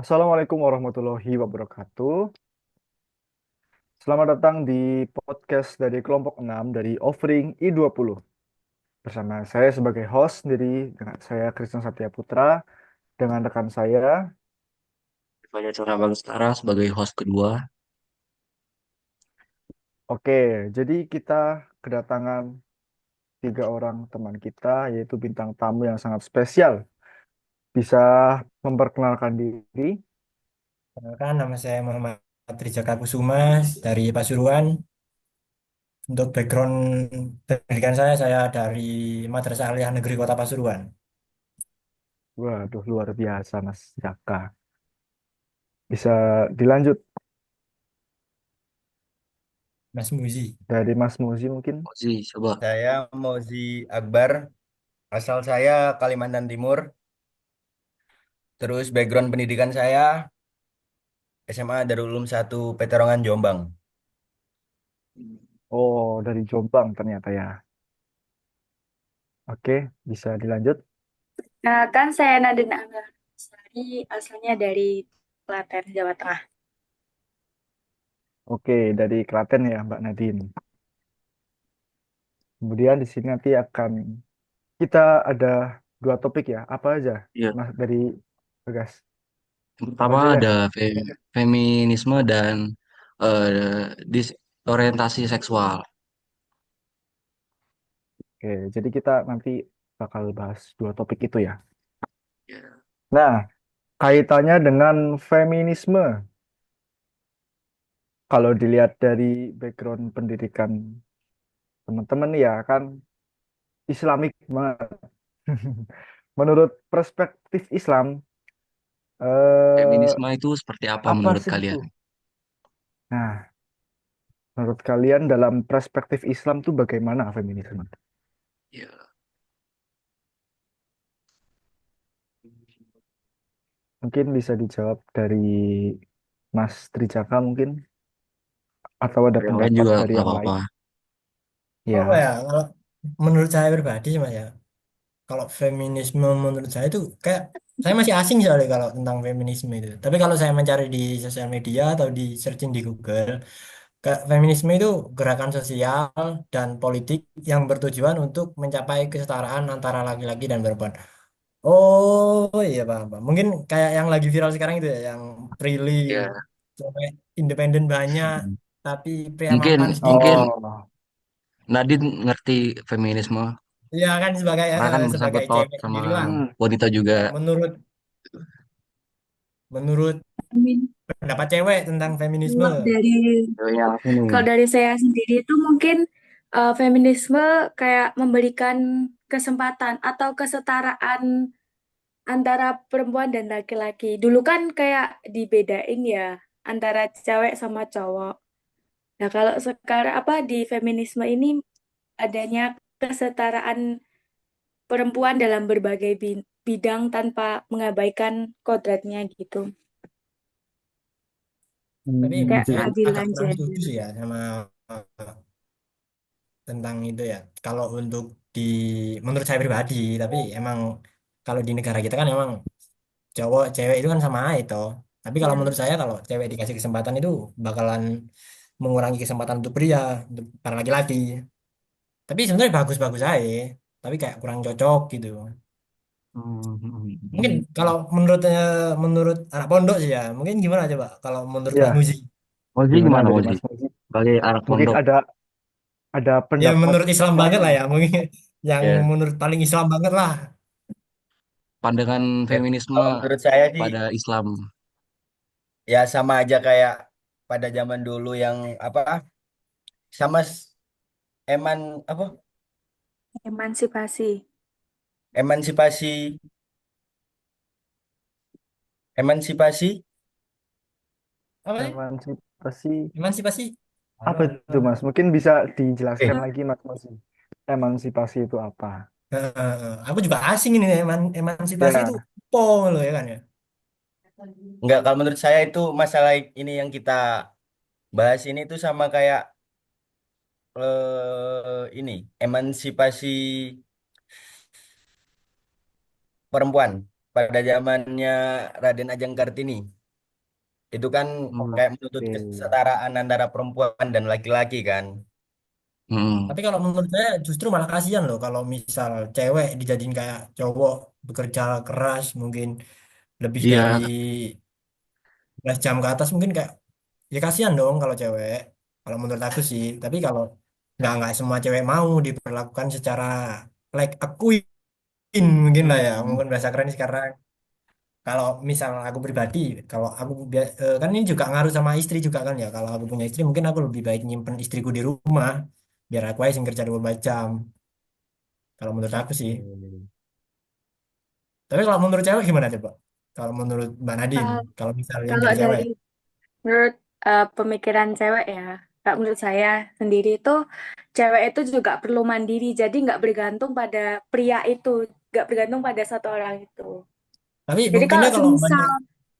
Assalamualaikum warahmatullahi wabarakatuh. Selamat datang di podcast dari kelompok 6 dari Offering I20. Bersama saya sebagai host sendiri dengan saya Kristen Satya Putra dengan rekan saya. Pada cara Bang Stara sebagai host kedua. Oke, jadi kita kedatangan tiga orang teman kita yaitu bintang tamu yang sangat spesial. Bisa memperkenalkan diri. Perkenalkan, nama saya Muhammad Trijaka Kusuma dari Pasuruan. Untuk background pendidikan saya dari Madrasah Aliyah Negeri Kota Pasuruan. Waduh, luar biasa Mas Jaka. Bisa dilanjut Mas Muzi. dari Mas Muzi mungkin. Oh sih, coba. Saya Mauzi Akbar, asal saya Kalimantan Timur. Terus background pendidikan saya SMA Darul Ulum 1 Peterongan Jombang. Oh, dari Jombang ternyata ya. Oke, bisa dilanjut. Nah, kan saya Nadine Sari, asalnya dari Klaten, Jawa Tengah. Oke, dari Klaten ya, Mbak Nadine. Kemudian di sini nanti akan kita ada dua topik ya. Apa aja, Ya, Mas dari Bagas? Apa pertama aja deh? ada feminisme dan disorientasi seksual. Oke, jadi kita nanti bakal bahas dua topik itu ya. Ya, Nah, kaitannya dengan feminisme. Kalau dilihat dari background pendidikan teman-teman ya kan Islamik banget. Menurut perspektif Islam, eh, feminisme itu seperti apa apa menurut sih itu? kalian? Nah, menurut kalian dalam perspektif Islam tuh bagaimana feminisme? Ya, Mungkin bisa dijawab dari Mas Trijaka mungkin, atau ada yang lain pendapat juga dari nggak yang lain? apa-apa. Apa Ya, ya, kalau menurut saya pribadi sih Mas ya, kalau feminisme menurut saya itu kayak, saya masih asing soalnya kalau tentang feminisme itu. Tapi kalau saya mencari di sosial media atau di searching di Google, kayak feminisme itu gerakan sosial dan politik yang bertujuan untuk mencapai kesetaraan antara laki-laki dan perempuan. Oh iya Pak. Mungkin kayak yang lagi viral sekarang itu ya, yang Prilly, Ya, cewek independen banyak, tapi pria mungkin mapan mungkin sedikit. oh, Nadine ngerti feminisme Ya kan sebagai karena kan sebagai bersangkut paut cewek sama sendiri lah. hmm, wanita juga. Menurut menurut Amin. pendapat cewek tentang feminisme. Kalau dari Ceweknya ini. kalau dari saya sendiri itu mungkin feminisme kayak memberikan kesempatan atau kesetaraan antara perempuan dan laki-laki. Dulu kan kayak dibedain ya antara cewek sama cowok. Nah, kalau sekarang apa di feminisme ini adanya kesetaraan perempuan dalam berbagai bidang tanpa mengabaikan kodratnya gitu. Tapi Kayak saya agak keadilan kurang setuju gender. sih ya sama tentang itu ya. Kalau untuk di menurut saya pribadi, tapi emang kalau di negara kita kan emang cowok cewek itu kan sama itu. Tapi kalau Ya. menurut saya kalau cewek dikasih kesempatan itu bakalan mengurangi kesempatan untuk pria, untuk para laki-laki. Tapi sebenarnya bagus-bagus aja. Tapi kayak kurang cocok gitu. Mungkin kalau menurut anak pondok sih ya, mungkin gimana coba kalau menurut Mas ya, Muzi? Mozi gimana gimana dari Mozi? Mas Muji? Sebagai anak Mungkin pondok. ada Ya pendapat menurut Islam banget lain. lah ya, mungkin yang Ya, menurut paling Islam banget lah. pandangan Ya, feminisme kalau menurut saya sih pada Islam. ya sama aja kayak pada zaman dulu yang apa sama apa Emansipasi. emansipasi emansipasi Apa sih? Emansipasi Emansipasi. apa itu Mas? Mungkin bisa dijelaskan eh lagi Mas Muji. Emansipasi itu apa? Aku juga asing ini emansipasi itu Ya, po loh ya kan ya. enggak, kalau menurut saya itu masalah ini yang kita bahas ini tuh sama kayak ini emansipasi perempuan. pada zamannya Raden Ajeng Kartini itu kan Hmm. kayak menuntut Oke. kesetaraan antara perempuan dan laki-laki kan. Hmm. Tapi kalau menurut saya justru malah kasihan loh kalau misal cewek dijadiin kayak cowok bekerja keras mungkin lebih dari Iya, 11 jam ke atas mungkin kayak ya kasihan dong kalau cewek. Kalau menurut aku sih. Tapi kalau nggak semua cewek mau diperlakukan secara like a queen mungkin lah ya. Hmm. Mungkin bahasa keren sekarang. Kalau misal aku pribadi, kalau aku kan ini juga ngaruh sama istri juga kan ya. Kalau aku punya istri mungkin aku lebih baik nyimpen istriku di rumah biar aku aja yang kerja 24 jam. Kalau menurut aku sih. Hmm. Tapi kalau menurut cewek gimana coba? Kalau menurut Mbak Nadine, Uh, kalau misal yang kalau jadi cewek. dari menurut pemikiran cewek ya, Kak, menurut saya sendiri itu cewek itu juga perlu mandiri, jadi nggak bergantung pada pria itu, nggak bergantung pada satu orang itu. Tapi Jadi buktinya kalau banyak.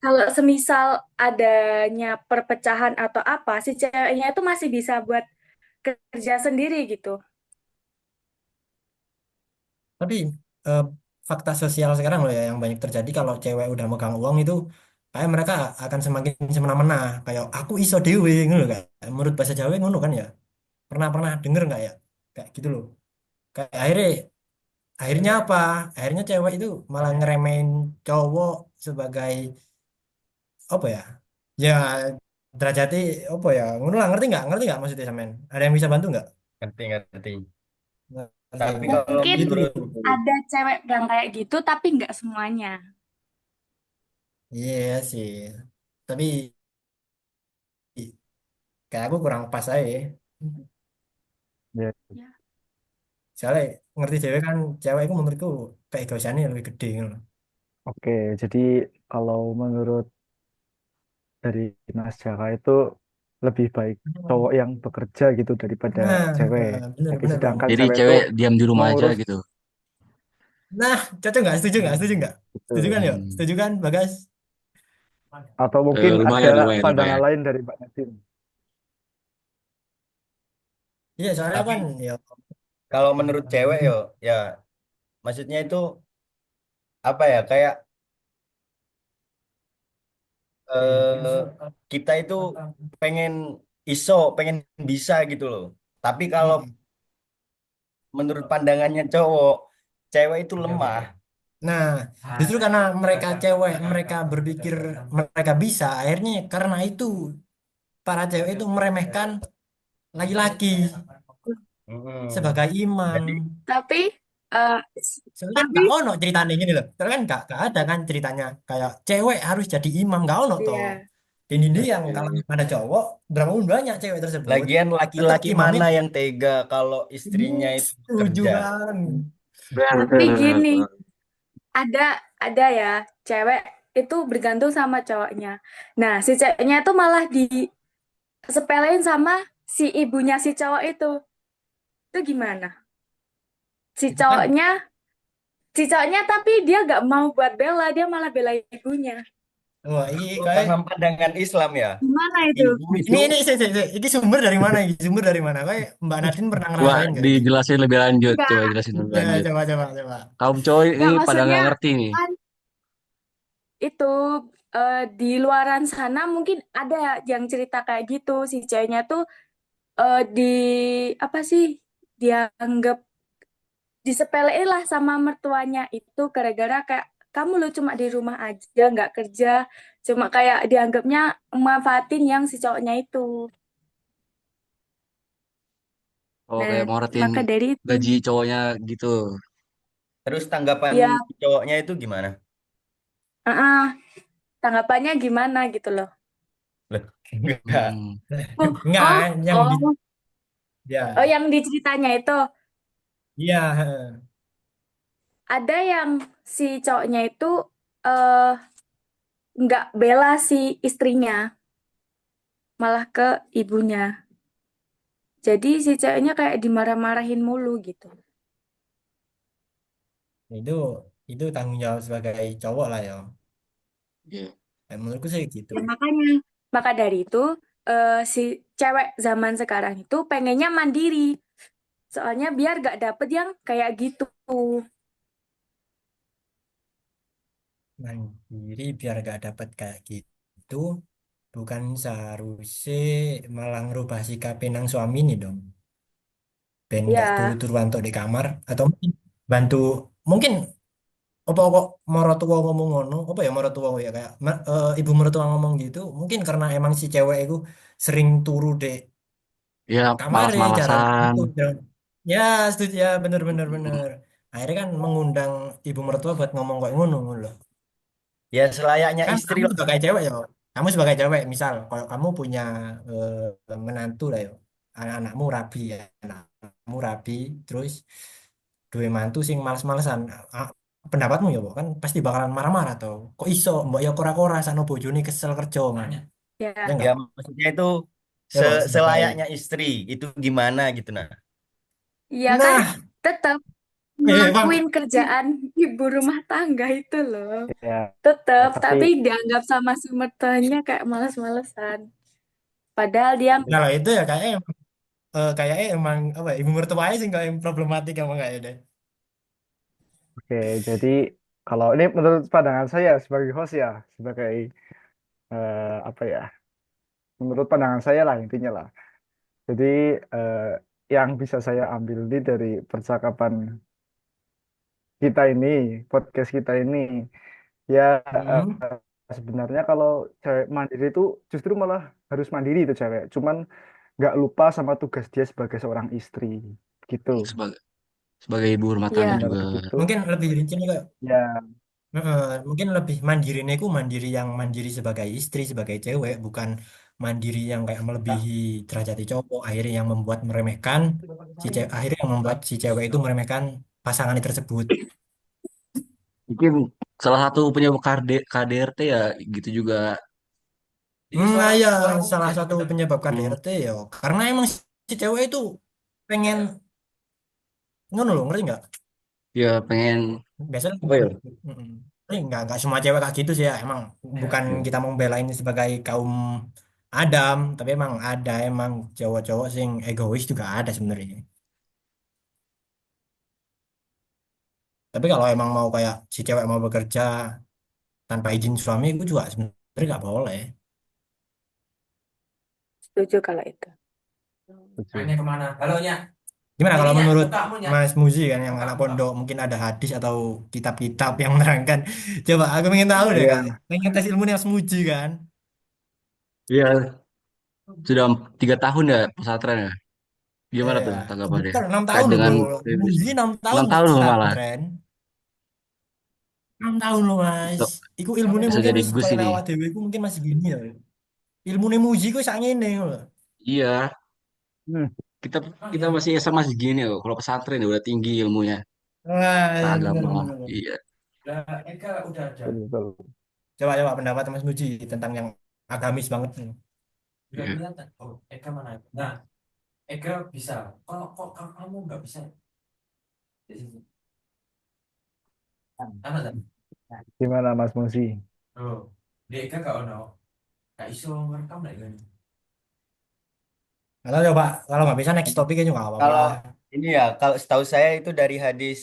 kalau semisal adanya perpecahan atau apa, si ceweknya itu masih bisa buat kerja sendiri gitu. Tapi eh, fakta sosial sekarang loh ya yang banyak terjadi kalau cewek udah megang uang itu kayak mereka akan semakin semena-mena. Kayak aku iso dewe ngono kan. Menurut bahasa Jawa ngono kan ya. Pernah denger nggak ya? Kayak gitu loh. Kayak akhirnya apa? Akhirnya cewek itu malah ngeremehin cowok sebagai apa ya? Ya derajati apa ya? Ngono lah ngerti nggak? Ngerti nggak maksudnya sampean? Ada yang bisa bantu nggak? Ngerti, ngerti. Ngerti. Tapi Nah, kalau Mungkin gitu loh. menurut ada cewek yang kayak gitu, tapi nggak semuanya. Iya sih. Tapi kayak aku kurang pas aja. Ya. Ya. Soalnya ngerti cewek kan, cewek itu menurutku keegoisannya lebih gede gitu loh. Oke, jadi kalau menurut dari Mas Jaka itu lebih baik cowok yang bekerja gitu daripada Nah, cewek. Jadi bener Bang. sedangkan jadi cewek itu cewek diam di rumah aja mengurus gitu. Nah, cocok nggak? Setuju nggak? Setuju nggak? itu. Setuju kan yuk? Hmm. Setuju kan, Bagas? Atau mungkin ada Lumayan, lumayan, pandangan lumayan. lain dari Mbak Nadine. Iya, soalnya kan tapi ya. kalau menurut cewek yo ya maksudnya itu apa ya kayak eh, kita itu pengen pengen bisa gitu loh. Tapi kalau Mm-mm. menurut pandangannya cowok, cewek itu lemah. Nah, justru karena mereka cewek, mereka berpikir mereka bisa, akhirnya karena itu para cewek itu meremehkan laki-laki Mm-mm. sebagai imam. Jadi Tapi eh, Soalnya kan tapi gak ono ceritanya gini loh. Soalnya kan gak ada kan ceritanya kayak cewek harus jadi imam gak ono toh. ya. Ini yang kalau ada cowok berapa pun banyak cewek tersebut lagian tetap laki-laki imamnya mana yang tega kalau istrinya itu setuju kerja? kan. Tapi gini, ada ya cewek itu bergantung sama cowoknya. Nah, si ceweknya itu malah disepelein sama si ibunya si cowok itu. Itu gimana? Si Itu kan cowoknya, si cowoknya tapi dia nggak mau buat bela, dia malah bela ibunya. wah ini Oh, kayak dalam pandangan Islam ya, Gimana itu? ibu itu ini sumber dari mana ini sumber dari mana kayak Mbak Nadine pernah Coba ngerasain gak ini. dijelasin lebih lanjut. Coba Enggak, jelasin lebih Ya lanjut. coba. Kaum cowok ini enggak pada maksudnya nggak ngerti nih. kan itu di luaran sana mungkin ada yang cerita kayak gitu si ceweknya tuh di apa sih dianggap disepelein lah sama mertuanya itu gara-gara kayak kamu lo cuma di rumah aja nggak kerja cuma kayak dianggapnya manfaatin yang si cowoknya itu. Oh, Nah kayak moretin maka dari itu gaji cowoknya gitu. terus tanggapan ya cowoknya itu gimana? tanggapannya gimana gitu loh. Loh, enggak. Hmm. Oh, enggak oh, yang di oh, oh, ya yang diceritanya itu iya ada yang si cowoknya itu eh nggak bela si istrinya, malah ke ibunya. Jadi si ceweknya kayak dimarah-marahin mulu gitu. itu itu tanggung jawab sebagai cowok lah ya. Iya. Menurutku sih gitu. Ya makanya, maka dari itu si cewek zaman sekarang itu pengennya mandiri. Soalnya biar gak dapet yang kayak gitu. mandiri biar gak dapat kayak gitu, bukan seharusnya malah ngerubah sikap nang suami nih dong. Ben gak Ya, turu-turuan tok di kamar atau mungkin bantu, mungkin apa kok mertua ngomong ngono, apa ya mertua ya kayak ibu mertua ngomong gitu, mungkin karena emang si cewek itu sering turu di Ya, kamar ya, jarang malas-malasan. itu. Ya, setuju ya, bener bener. Akhirnya kan mengundang ibu mertua buat ngomong kayak ngono ngono loh. Ya selayaknya Kan istri kamu lah. sebagai cewek ya, kamu sebagai cewek misal kalau kamu punya menantu lah ya, anak-anakmu rabi ya, anakmu rabi, terus dua mantu sing males-malesan. Ah, pendapatmu ya, Bo, kan pasti bakalan marah-marah tuh. Kok iso mbok ya kora-kora sakno bojone kesel kerja man. Ya ya. Ya enggak? maksudnya itu Ya Bo, sebagai selayaknya istri itu gimana gitu nah. Iya kan nah, tetap Bang. ngelakuin kerjaan ibu rumah tangga itu loh. Ya, Tetap, tapi tapi dianggap sama si mertuanya kayak males-malesan. Padahal dia Kalau itu ya kayaknya emang apa ya, ibu mertua aja sih nggak yang problematik emang kayak deh. oke, jadi kalau ini menurut pandangan saya sebagai host ya, sebagai apa ya, menurut pandangan saya lah intinya lah. Jadi eh, yang bisa saya ambil ini dari percakapan kita ini, podcast kita ini, ya Hmm. sebenarnya kalau cewek mandiri itu justru malah harus mandiri itu cewek. Cuman nggak lupa sama tugas dia sebagai seorang istri, gitu. Sebagai, sebagai ibu rumah tangga ya Benar juga. begitu. Mungkin lebih rinci nih kak. Ya, Mungkin lebih mandiri nih, mandiri yang mandiri sebagai istri, sebagai cewek, bukan mandiri yang kayak melebihi derajat cowok, akhirnya yang membuat meremehkan akhirnya yang membuat si cewek itu meremehkan pasangannya tersebut. Mungkin salah satu penyebab KDRT ya gitu juga. Nah ya, salah satu penyebab Hmm, KDRT ya, karena emang si cewek itu pengen ngono loh, ngerti nggak? ya pengen Biasanya apa ya? mm-mm. Tapi nggak semua cewek kayak gitu sih ya, emang bukan Ya. kita mau membelain sebagai kaum Adam, tapi emang ada emang cowok-cowok sing egois juga ada sebenarnya. Tapi kalau emang mau kayak si cewek mau bekerja tanpa izin suami itu juga sebenarnya nggak boleh. setuju kalau itu. setuju. Kemana? Halo nya. Gimana kalau menurut Mas Muzi kan yang anak pondok mungkin ada hadis atau kitab-kitab yang menerangkan. Coba aku pengen tahu deh kak. Ya, Pengen tes ilmu nih Mas Muji kan. Iya, sudah 3 tahun ya pesantren ya. Gimana Iya, tuh tanggapannya sebentar 6 tahun terkait loh bro. dengan Muzi feminisme? 6 tahun 6 tahun loh malah. pesantren. 6 tahun loh mas. Bisa Iku ilmunya bisa mungkin jadi wis Gus koyo ini. awak dhewe iku mungkin masih gini ya. Ilmunya Muji ku sak ngene loh. Iya, hmm, kita kita masih SMA segini loh. Kalau pesantren ya udah tinggi ilmunya. Wah, iya, bener Agama. bener. Bener. Iya. Nah, Eka udah ada. betul, betul. Coba coba pendapat Mas Muji tentang yang agamis banget. Udah Iya. kelihatan. Oh, Eka mana? Nah, Eka bisa. Kalau kamu nggak bisa. Di sini. Apa tadi? Gimana Mas Musi? Oh, di Eka gak ono. Gak iso ngerekam lah ini. Kalau coba kalau nggak bisa next topiknya juga nggak apa-apa. Kalau ini ya, kalau setahu saya itu dari hadis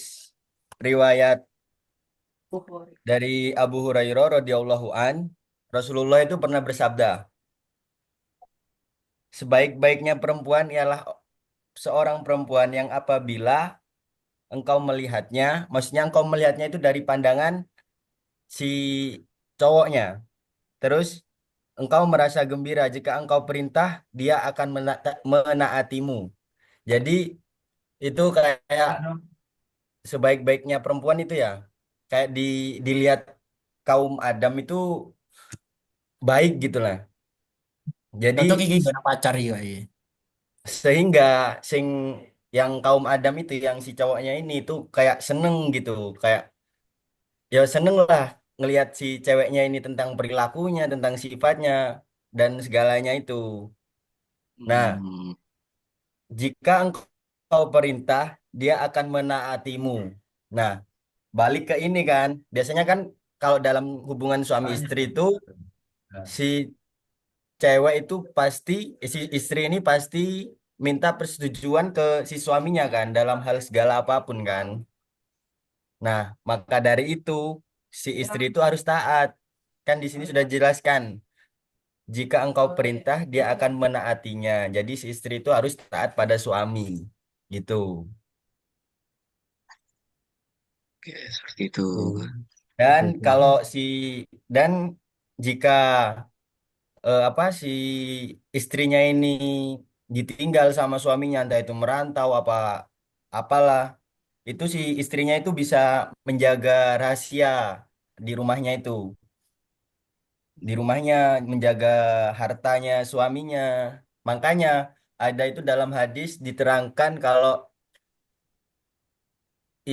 riwayat dari Abu Hurairah radhiyallahu an, Rasulullah itu pernah bersabda, sebaik-baiknya perempuan ialah seorang perempuan yang apabila engkau melihatnya, maksudnya engkau melihatnya itu dari pandangan si cowoknya. Terus engkau merasa gembira jika engkau perintah, dia akan menaatimu. Jadi itu kayak sebaik-baiknya perempuan itu ya, kayak dilihat kaum Adam itu baik gitu lah. Cocok Jadi iki gak pacar ya. sehingga sing yang kaum Adam itu yang si cowoknya ini tuh kayak seneng gitu, kayak ya seneng lah ngelihat si ceweknya ini tentang perilakunya, tentang sifatnya dan segalanya itu. Nah, Hmm. jika engkau perintah, dia akan menaatimu. Nah, balik ke ini kan, biasanya kan kalau dalam hubungan suami istri itu si cewek itu pasti si istri ini pasti minta persetujuan ke si suaminya kan dalam hal segala apapun kan. Nah, maka dari itu si istri itu harus taat. Kan di sini sudah jelaskan, jika engkau perintah, dia akan menaatinya. Jadi si istri itu harus taat pada suami. Gitu. Oke, seperti itu. Oke, Dan oke, oke. kalau si dan jika apa si istrinya ini ditinggal sama suaminya, entah itu merantau apalah, itu si istrinya itu bisa menjaga rahasia di rumahnya itu, di rumahnya menjaga hartanya suaminya. Makanya ada itu dalam hadis diterangkan kalau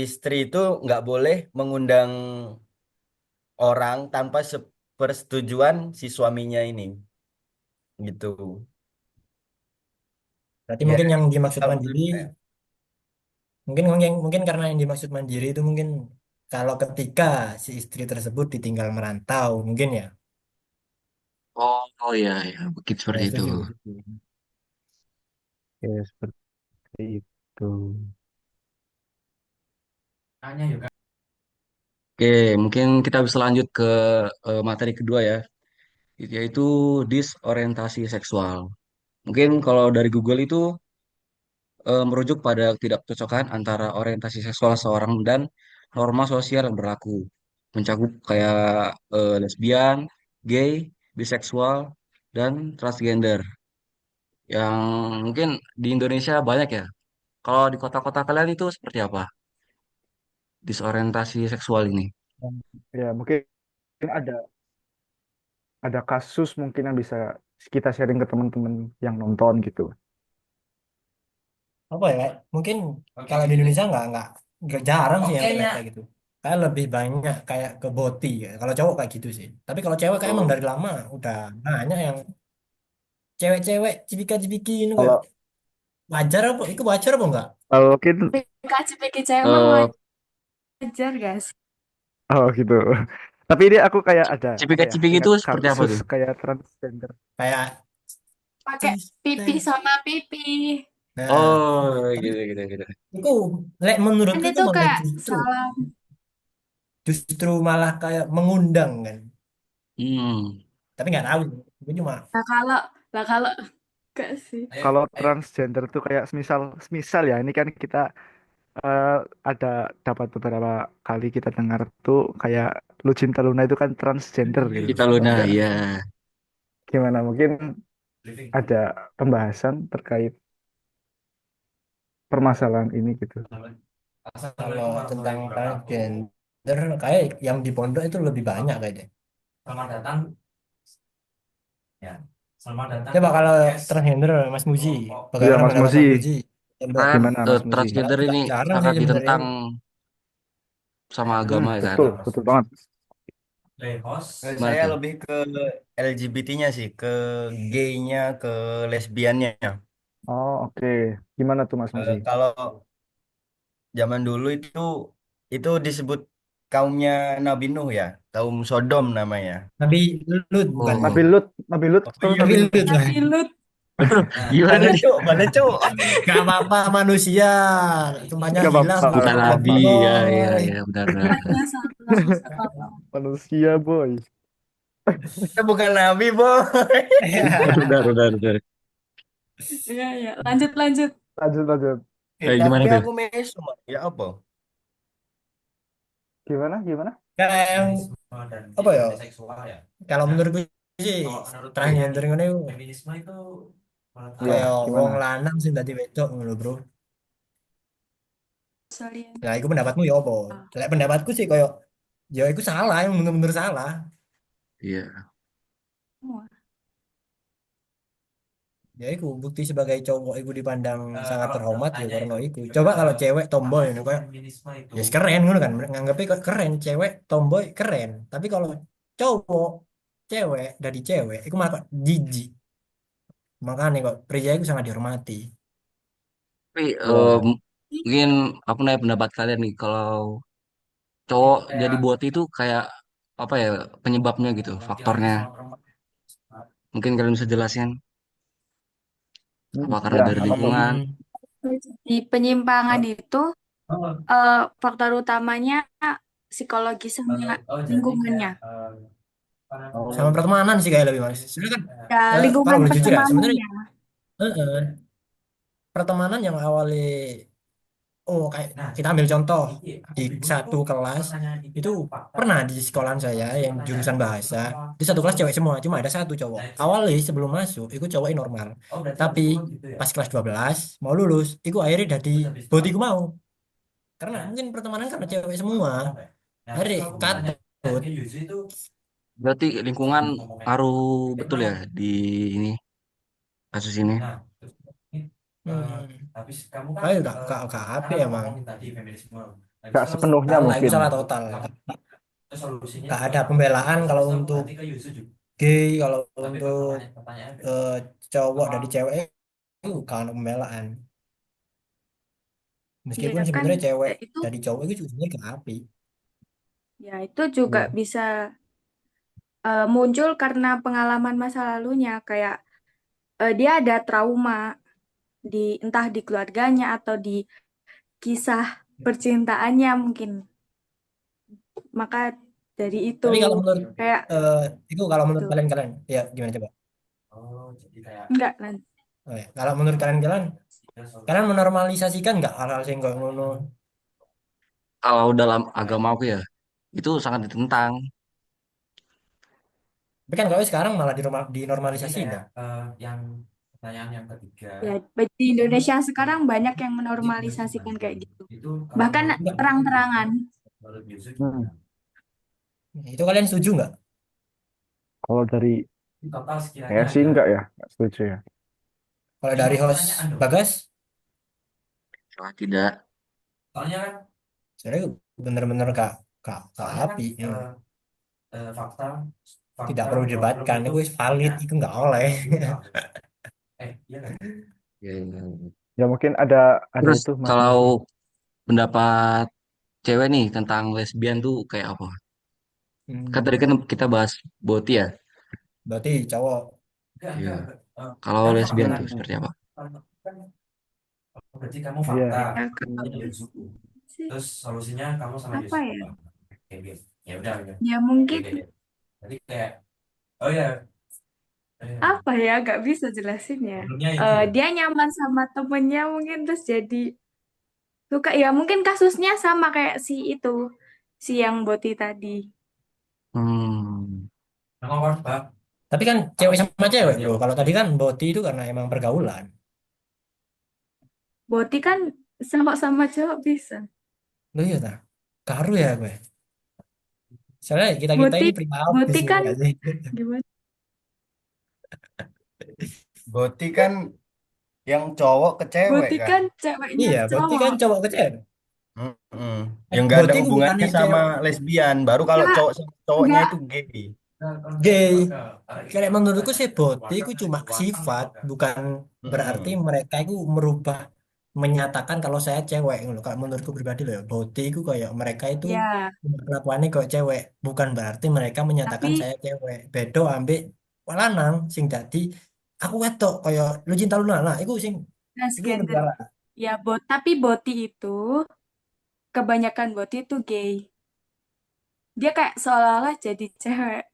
istri itu nggak boleh mengundang orang tanpa persetujuan si suaminya ini, gitu. Berarti Ya, mungkin yang dimaksud kalau mandiri, menurut saya. mungkin karena yang dimaksud mandiri itu mungkin kalau ketika si istri tersebut ditinggal merantau, mungkin ya. Oh, oh iya, ya, begitu Ya seperti itu. setuju begitu. Oke, seperti itu. Oke, mungkin kita bisa lanjut ke materi kedua ya, yaitu disorientasi seksual. Mungkin kalau dari Google itu merujuk pada ketidakcocokan antara orientasi seksual seorang dan norma sosial yang berlaku, mencakup kayak lesbian, gay, biseksual, dan transgender. Yang mungkin di Indonesia banyak ya. Kalau di kota-kota kalian itu seperti apa? Disorientasi seksual ini. Ya, mungkin ada ada kasus mungkin yang bisa kita sharing ke teman-teman yang nonton gitu. Apa ya? Mungkin kalau di Indonesia nggak jarang sih yang kayak gitu. Kayak lebih banyak kayak ke boti ya. Kalau cowok kayak gitu sih. Tapi kalau cewek kayak emang Oh, dari lama udah banyak yang cewek-cewek cipika-cipiki ini kayak Kalau wajar apa? Itu wajar apa enggak? kalau mungkin PKC cewek emang eh wajar guys. oh gitu. Tapi ini aku kayak ada apa ya? cipika-cipiki itu Ingat seperti apa kasus tuh? kayak transgender. Kayak Pakai tes pipi tes. sama pipi. Nah, Oh, tapi gitu, gitu, gitu. itu lek menurutku Ini itu tuh malah kayak justru salah. justru malah kayak mengundang kan. Hmm. Tapi nggak tahu. Gue cuma Nah kalau gak sih. Kalau transgender tuh kayak semisal semisal ya, ini kan kita eh, ada dapat beberapa kali kita dengar tuh kayak Lucinta Luna itu kan transgender gitu. Kita Luna, ya. Gimana mungkin ada pembahasan terkait permasalahan ini gitu. kalau tentang transgender kayak yang di pondok itu lebih banyak kayaknya. Coba kalau transgender Mas Muji, Iya bagaimana Mas pendapat Muzi, Mas Muji? Pondok. Kan gimana Mas Muzi? Padahal transgender juga ini jarang sih sangat sebenarnya. ditentang sama agama ya kan. Betul, betul banget. Gimana Saya tuh? lebih ke LGBT-nya sih, ke gay-nya, ke lesbiannya. Oh oke, gimana tuh Mas Muzi? Kalau zaman dulu itu disebut kaumnya Nabi Nuh ya, kaum Sodom namanya. Tapi Lut bukan ya? Nabi Oh, Lut, Nabi Lut, Oh tuh iya, Nabi Tapi Lut. Lut lah. Tapi Lut. gimana mana nih? cuk, mana cuk. Gak apa-apa manusia. Tumpahnya Gak hilaf apa-apa, gak Bukan apa-apa Nabi, ya, ya, boy. ya, benar, benar. Hanya salah apa. manusia boy. Kita bukan Nabi, boy. Benar, benar, benar. Iya ya. Lanjut lanjut. Lanjut, lanjut. Gimana Tapi tuh? aku mesum, ya apa? Gimana, gimana? Kayak yang apa ya? Kalau menurutku sih transgender itu Iya, kayak wong gimana? lanang sih tadi wedok ngono bro. Sorry. Nah, itu pendapatmu ya apa? Lek pendapatku sih kayak ya itu salah, yang bener-bener salah. Iya. Ya itu bukti sebagai cowok itu dipandang sangat terhormat ya karena itu. Coba kalau cewek tomboy ini kayak ya keren ngono kan, nganggepnya kok keren, cewek tomboy keren. Tapi kalau cowok cewek dari cewek itu malah kok jijik. Makanya kok pria itu sangat dihormati. Tapi Wah, mungkin aku nanya pendapat kalian nih, kalau cowok jadi bot itu kayak apa ya penyebabnya gitu, faktornya. Mungkin kalian bisa jelasin apa karena ya dari apa tuh? lingkungan? Di penyimpangan itu faktor utamanya psikologi sama lingkungannya. Sama Oh, pertemanan sih kayak lebih mas. Sebenarnya kan Ya, kalau lingkungan boleh jujur ya, sebenarnya pertemanannya. pertemanan yang awalnya kayak kita ambil contoh di satu kelas itu pernah di sekolahan saya yang jurusan bahasa di satu kelas cewek semua, cuma ada satu cowok. Awalnya sebelum masuk itu cowoknya normal, tapi pas kelas 12 mau lulus itu akhirnya jadi botiku mau, karena mungkin pertemanan karena cewek semua akhirnya katut. Berarti lingkungan ngaruh betul ya di ini kasus ini. Ayo gak HP emang nggak sepenuhnya salah, itu mungkin. salah total. Gak ada pembelaan kalau untuk gay, kalau untuk eh, cowok dari cewek itu gak ada pembelaan. Meskipun Iya kan, sebenarnya cewek itu dari cowok itu juga sebenarnya gak api. ya itu juga Iya. bisa muncul karena pengalaman masa lalunya, kayak dia ada trauma di entah di keluarganya atau di kisah percintaannya mungkin. Maka dari itu Tapi kalau menurut kayak eh, itu kalau menurut itu kalian ya gimana coba? enggak nanti. Oh, ya. Kalau menurut kalian menormalisasikan nggak hal-hal yang kayak ngono? Kalau dalam agama aku ya, itu sangat ditentang. Tapi kan kalau sekarang malah dinormalisasi dong. Ya, di Indonesia sekarang banyak yang menormalisasikan kayak gitu. Bahkan Enggak. terang-terangan. Hmm. Itu kalian setuju nggak? Kalau dari saya sih enggak ya, nggak setuju ya. Kalau dari host Bagas, Wah, tidak. sebenarnya bener-bener gak api. Ya. Tidak perlu didebatkan, itu valid, itu nggak oleh. Ya, ya, ya. Ya mungkin ada Terus itu kalau masing-masing. pendapat cewek nih tentang lesbian tuh kayak apa? Kan tadi kan kita bahas boti ya. Berarti cowok. Iya. Kalau lesbian tuh seperti apa? Iya. Ya, kalau sih, apa ya? Ya mungkin apa ya? Gak bisa jelasin ya. Dia nyaman sama temennya mungkin terus jadi suka. Ya mungkin kasusnya sama kayak si itu, si yang Boti tadi. Hmm. Tapi kan cewek sama cewek bro. Kalau tadi kan boti itu karena emang pergaulan. Boti kan sama-sama cowok bisa. Loh iya tak? Karu ya gue. Soalnya kita Boti, ini pria habis Boti ya kan nggak sih? gimana? Boti kan yang cowok ke cewek Boti kan. kan ceweknya Iya, boti kan cowok. cowok ke cewek. Mm-mm. Yang nggak ada Boti itu hubungannya bukannya sama cewek lesbian. Baru kalau Enggak, cowok sama cowoknya enggak, itu gay. gay. Kayak menurutku sih boti itu cuma sifat, bukan berarti Mm-mm. mereka itu merubah menyatakan kalau saya cewek gitu loh. Kalau menurutku pribadi loh, ya, boti itu kayak mereka itu ya. kelakuannya kayak cewek, bukan berarti mereka menyatakan Tapi saya cewek. Bedo ambek lanang sing dadi aku wetok kayak lu cinta lu nah, itu transgender. negara. Ya, tapi Boti itu kebanyakan Boti itu gay. Dia kayak seolah-olah jadi cewek.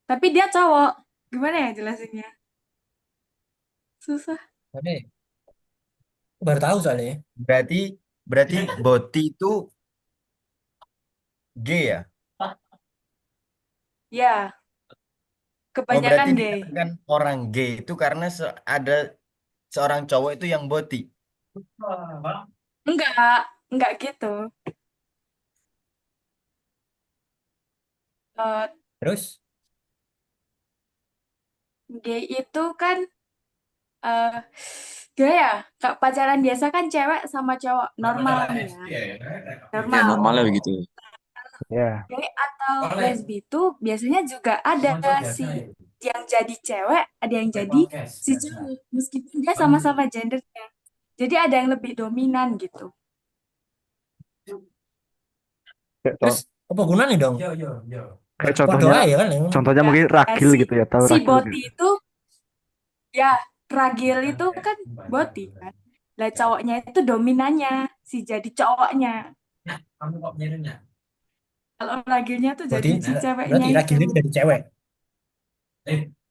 Tapi dia cowok. Gimana ya jelasinnya? Susah. Tapi aku baru tahu soalnya. Berarti berarti Boti itu gay ya? Ya, Oh berarti kebanyakan gay. dikatakan orang gay itu karena ada seorang cowok itu yang Boti. Enggak gitu. Eh, Terus Gay itu kan eh gaya ya, Kak, pacaran biasa kan cewek sama cowok normal nih ya. Ya Normal. normalnya begitu. Ya. Gay atau lesbi itu biasanya juga ada si yang jadi cewek, ada yang jadi si cowok, meskipun dia sama-sama gendernya. Jadi ada yang lebih dominan gitu. Kayak, terus apa gunanya dong? kayak Podo contohnya aja kan ya. contohnya Ya, mungkin ya ragil si gitu ya, tahu si ragil Boti gitu. itu ya ragil itu kan Boti kan. Lah cowoknya itu dominannya si jadi cowoknya. Kalau ragilnya tuh Berarti jadi si ceweknya berarti itu. ragilnya dari cewek.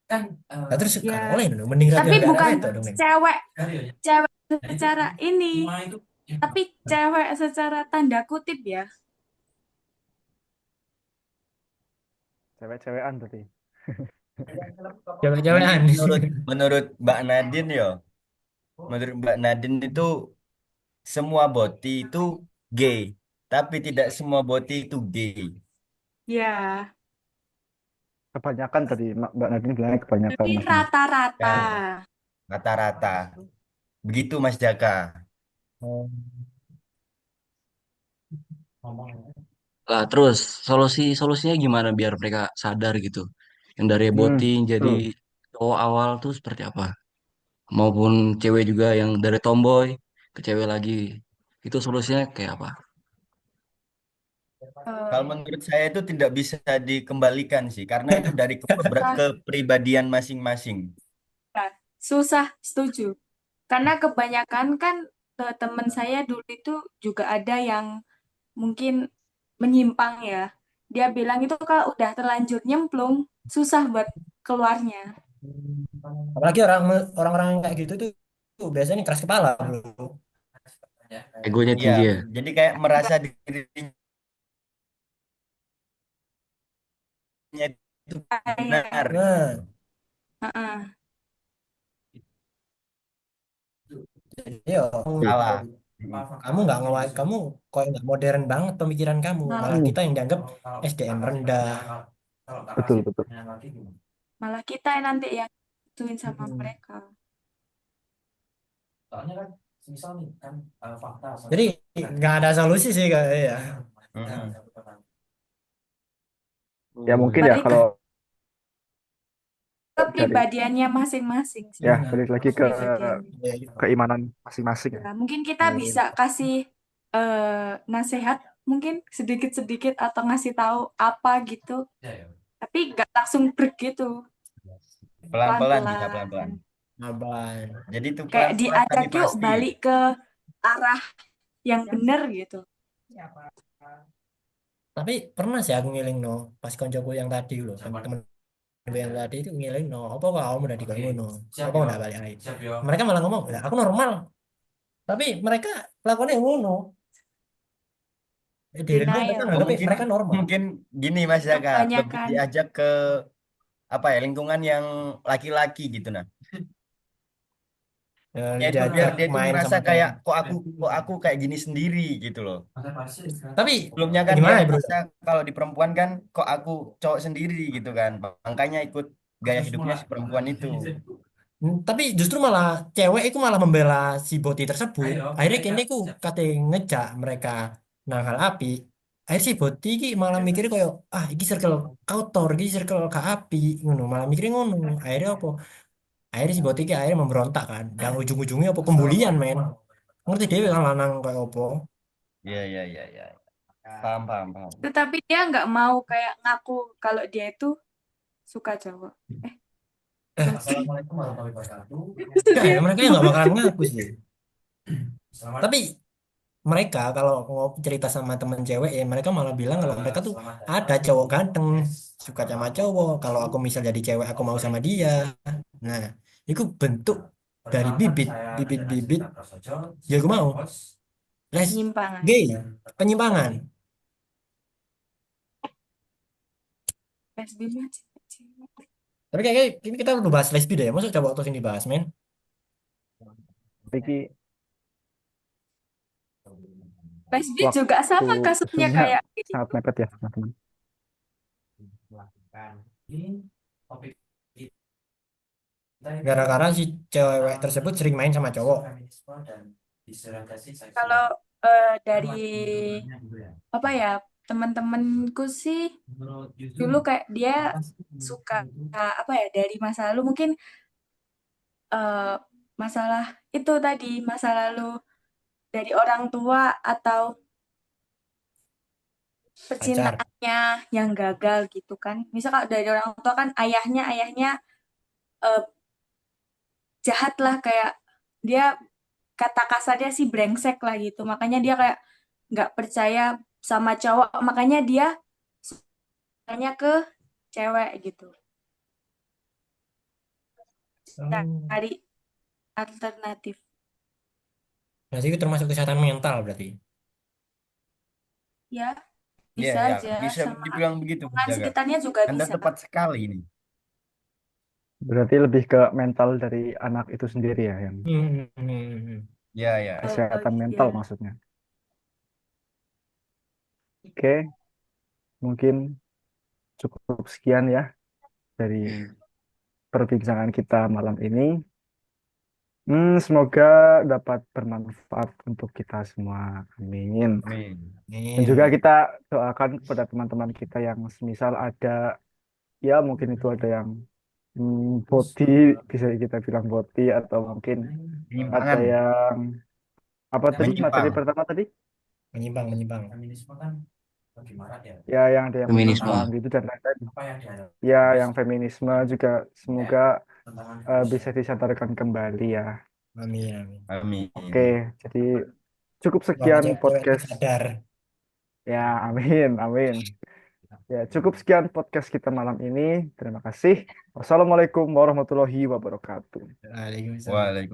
Nah, terus gak Ya, boleh dong, mending tapi ragil bukan itu dong, Neng. cewek, cewek secara ini, tapi cewek secara tanda kutip ya. Cewek-cewekan tadi. Cewek-cewekan. Menurut menurut Mbak Nadine yo, menurut Mbak Nadine itu semua boti itu gay, tapi tidak semua boti itu gay. Ya, Kebanyakan tadi Mbak Nadine bilangnya kebanyakan tapi Mas. rata-rata. Ya, rata-rata. Begitu Mas Jaka. Oh. Lah, terus solusinya gimana biar mereka sadar gitu? Yang dari booting jadi Betul. cowok awal tuh seperti apa? Maupun cewek juga yang dari tomboy ke cewek lagi. Itu solusinya kayak apa? Kalau menurut saya itu tidak bisa dikembalikan sih, karena itu dari Susah, kepribadian masing-masing. susah, setuju. Karena kebanyakan kan teman saya dulu itu juga ada yang mungkin menyimpang ya. Dia bilang itu kalau udah terlanjur nyemplung, susah buat keluarnya. Apalagi orang-orang yang kayak gitu tuh biasanya keras kepala, bro. Egonya Ya, tinggi ya. jadi kayak merasa dirinya itu Kayak, benar. Nah, heeh. iya, Salah. kamu nggak kamu kok nggak modern banget pemikiran kamu. Malah Malah, kita yang dianggap SDM rendah. Betul, betul. malah kita yang nanti yang ituin sama Hmm. mereka. Jadi nggak ada solusi sih kayak ya. Mm-mm. Ya mungkin ya Balik kalau ke dari pribadiannya masing-masing sih. ya balik lagi ke Pribadiannya. keimanan masing-masing ya. Ya, mungkin kita bisa kasih nasihat mungkin sedikit-sedikit atau ngasih tahu apa gitu. Tapi nggak langsung brek gitu. Pelan-pelan bisa Pelan-pelan. pelan-pelan. Aban. Jadi itu Kayak pelan-pelan tapi diajak yuk pasti. balik ke arah yang benar gitu. Tapi pernah sih aku ngiling no pas koncoku yang tadi loh sama temen yang tadi itu ngiling no. Apa kok kamu udah dikau no? Apa udah balik aja? Mereka malah ngomong, "Lah, aku normal." Tapi mereka lakukannya ngono. Dirimu mereka Denial. Oh, nganggep mungkin mereka normal. mungkin gini Mas Jaka, lebih Kebanyakan. diajak ke apa ya, lingkungan yang laki-laki gitu nah. Ya itu biar Diajak dia itu main merasa sama kayak cowok. kok aku kayak gini sendiri gitu loh. Tapi Sebelumnya kan dia gimana ya bro? merasa kalau di perempuan kan kok aku cowok sendiri gitu kan. Makanya ikut gaya hidupnya si perempuan itu. Tapi justru malah cewek itu malah membela si boti tersebut. Akhirnya kini ku kate ngejak mereka nang hal api. Akhirnya si boti ki malah mikir kayak iki circle kotor, iki circle ka api ngono, malah mikirnya ngono. Akhirnya apa? Akhirnya si boti ki akhirnya memberontak kan. Dan ujung-ujungnya apa pembulian, men. Ngerti dhewe kan lanang kayak apa. Iya iya iya iya. Paham paham paham. Tetapi dia nggak mau kayak ngaku kalau dia itu suka cowok. Enggak ya, Dia mereka nggak bakalan ngaku sih. Tapi mereka kalau cerita sama temen cewek ya mereka malah bilang kalau mereka tuh ada cowok ganteng suka sama cowok kalau aku misal jadi cewek aku mau sama dia. Nah itu bentuk dari bibit ya aku mau les penyimpangan. gay penyimpangan. Lesbi mah cewek. Tapi kayaknya ini kita udah bahas lesbi deh, masuk coba terus ini bahas men. Iki Lesbi waktu juga sama kasusnya isunya kayak gitu. sangat mepet ya teman-teman. Gara-gara si cewek tersebut sering main sama cowok. Kalau dari apa ya teman-temanku sih dulu kayak dia suka apa ya dari masa lalu mungkin eh, masalah itu tadi masa lalu dari orang tua atau Pacar. percintaannya yang gagal gitu kan. Misal kalau dari orang tua kan ayahnya eh, jahat lah kayak dia kata kasarnya sih brengsek lah gitu. Makanya dia kayak nggak percaya sama cowok, makanya dia sukanya ke cewek gitu. Oh, Cari alternatif. berarti itu termasuk kesehatan mental berarti. Ya, Ya, bisa ya, aja bisa sama dibilang begitu, Mas lingkungan Jaga. sekitarnya juga Anda bisa. tepat sekali ini. Berarti lebih ke mental dari anak itu sendiri ya, yang Ya, ya. kesehatan mental Iya. maksudnya. Oke, mungkin cukup sekian ya dari perbincangan kita malam ini. Semoga dapat bermanfaat untuk kita semua. Amin. Amin. Dan juga Amin. kita doakan kepada teman-teman kita yang semisal ada, ya mungkin itu ada yang body, bisa kita bilang body, atau mungkin ada Penyimpangan, yang apa tadi materi menyimpang. pertama tadi? Menyimpang, menyimpang. Ya yang ada yang Feminisme. menyimpang gitu dan lain-lain. Ya yang feminisme juga semoga bisa disadarkan kembali ya. Amin, amin. Oke, Amin. jadi cukup Semoga sekian cewek-cewek itu podcast. sadar. Ya, amin, amin. Ya, cukup sekian podcast kita malam ini. Terima kasih. Wassalamualaikum warahmatullahi wabarakatuh. Waalaikumsalam. Waalaikumsalam.